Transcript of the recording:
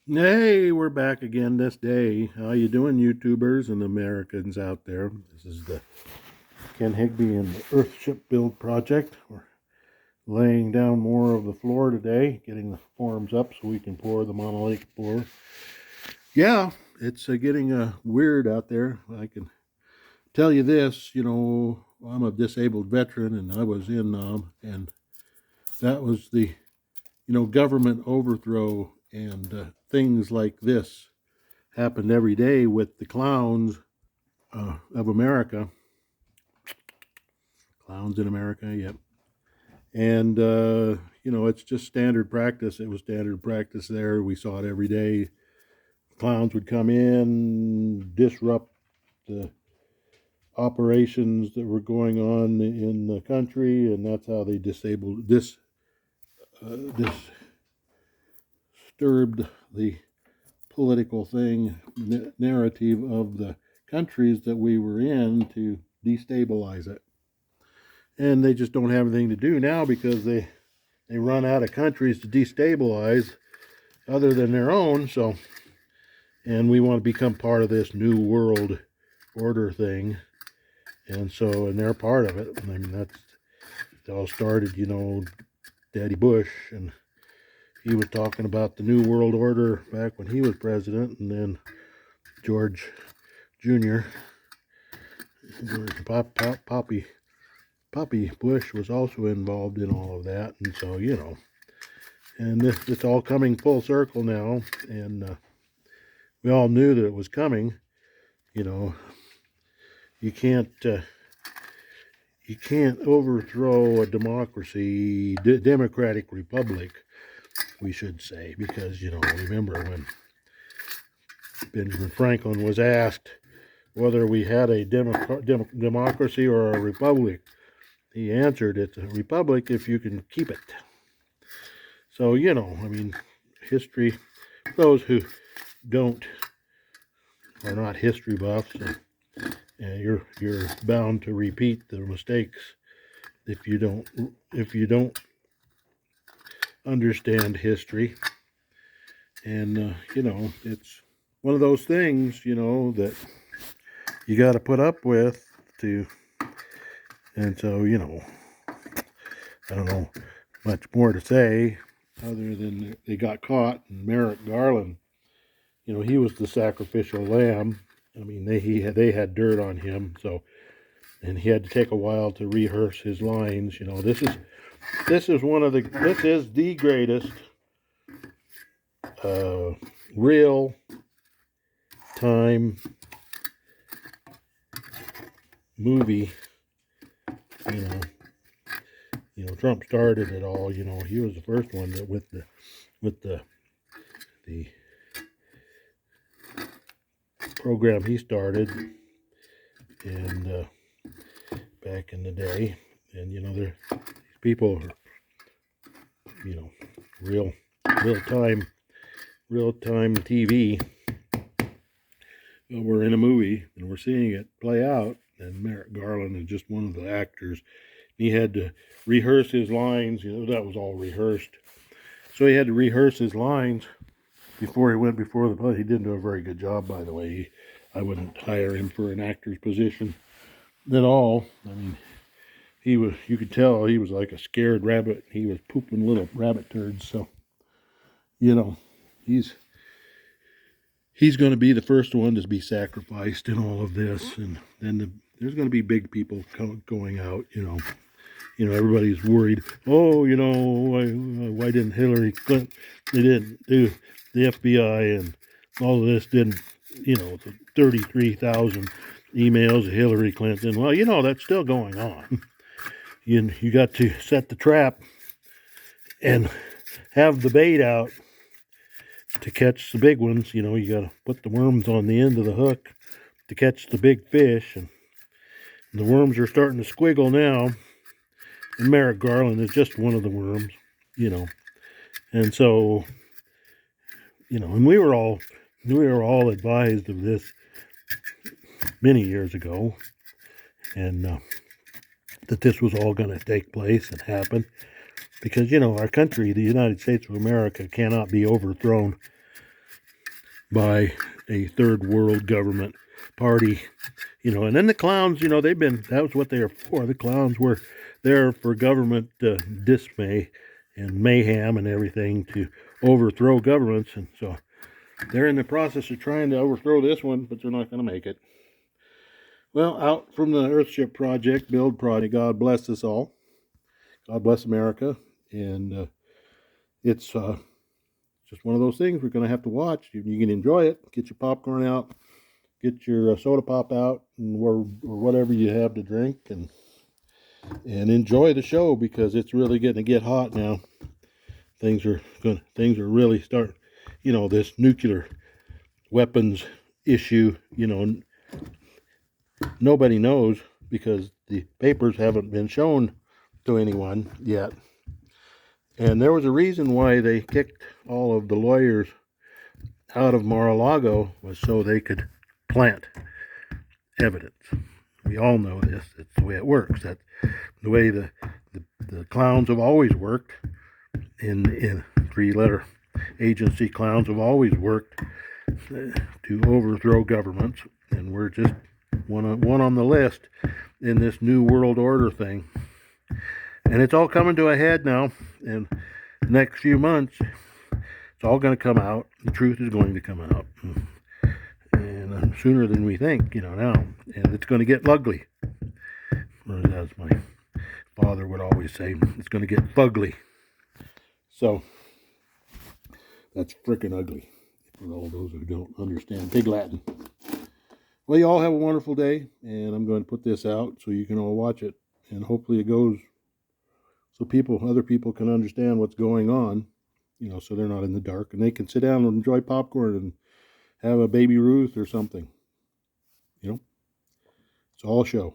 Hey, we're back again this day. How you doing, YouTubers and Americans out there? This is the Ken Higby and the Earthship Build Project. We're laying down more of the floor today, getting the forms up so we can pour the monolithic floor. Yeah, it's getting weird out there. I can tell you this, I'm a disabled veteran, and I was in and that was the, government overthrow and things like this happened every day with the clowns of America. Clowns in America, yep. And, it's just standard practice. It was standard practice there. We saw it every day. Clowns would come in, disrupt the operations that were going on in the country, and that's how they disturbed the political narrative of the countries that we were in to destabilize it. And they just don't have anything to do now because they run out of countries to destabilize other than their own. So, and we want to become part of this new world order thing. And so, and they're part of it. I mean, that's it all started, Daddy Bush, and he was talking about the new world order back when he was president, and then George Jr. Poppy Bush was also involved in all of that, and so and it's all coming full circle now, and we all knew that it was coming. You can't overthrow a democratic republic, we should say, because remember when Benjamin Franklin was asked whether we had a democracy or a republic, he answered, "It's a republic if you can keep it." So, history, those who are not history buffs, you're bound to repeat the mistakes if you don't understand history. And it's one of those things, that you got to put up with to. And so, I don't know much more to say other than they got caught, and Merrick Garland, he was the sacrificial lamb. I mean, they had dirt on him, so, and he had to take a while to rehearse his lines. This is the greatest real time movie. Trump started it all. He was the first one that with the program he started, and back in the day, and these people are, real time TV. We're in a movie and we're seeing it play out, and Merrick Garland is just one of the actors. He had to rehearse his lines. That was all rehearsed. So he had to rehearse his lines before he went before the play. He didn't do a very good job, by the way. I wouldn't hire him for an actor's position at all. I mean, you could tell he was like a scared rabbit. He was pooping little rabbit turds. So, he's going to be the first one to be sacrificed in all of this. And then there's going to be big people going out, everybody's worried. Oh, why didn't Hillary Clinton? They didn't do the FBI and all of this didn't. The 33,000 emails of Hillary Clinton. Well, that's still going on. You got to set the trap and have the bait out to catch the big ones. You got to put the worms on the end of the hook to catch the big fish, and the worms are starting to squiggle now. And Merrick Garland is just one of the worms, and so, and we were all advised of this many years ago, and that this was all going to take place and happen, because our country, the United States of America, cannot be overthrown by a third world government party, and then the clowns, that was what they were for. The clowns were there for government dismay and mayhem and everything, to overthrow governments. And so they're in the process of trying to overthrow this one, but they're not going to make it. Well, out from the Earthship Project, build project, God bless us all. God bless America. And it's just one of those things we're going to have to watch. You can enjoy it. Get your popcorn out. Get your soda pop out, or whatever you have to drink, and enjoy the show, because it's really getting to get hot now. Things are really starting. This nuclear weapons issue. Nobody knows, because the papers haven't been shown to anyone yet. And there was a reason why they kicked all of the lawyers out of Mar-a-Lago, was so they could plant evidence. We all know this. It's the way it works. That's the way the clowns have always worked. In three-letter agency, clowns have always worked to overthrow governments, and we're just one on the list in this new world order thing. And it's all coming to a head now. In the next few months, it's all going to come out. The truth is going to come out. And sooner than we think, now. And it's going to get ugly. Or as my father would always say, it's going to get fugly. So, that's frickin' ugly, for all those who don't understand Big Latin. Well, you all have a wonderful day, and I'm going to put this out so you can all watch it. And hopefully it goes so other people can understand what's going on, so they're not in the dark, and they can sit down and enjoy popcorn and have a Baby Ruth or something. It's all show.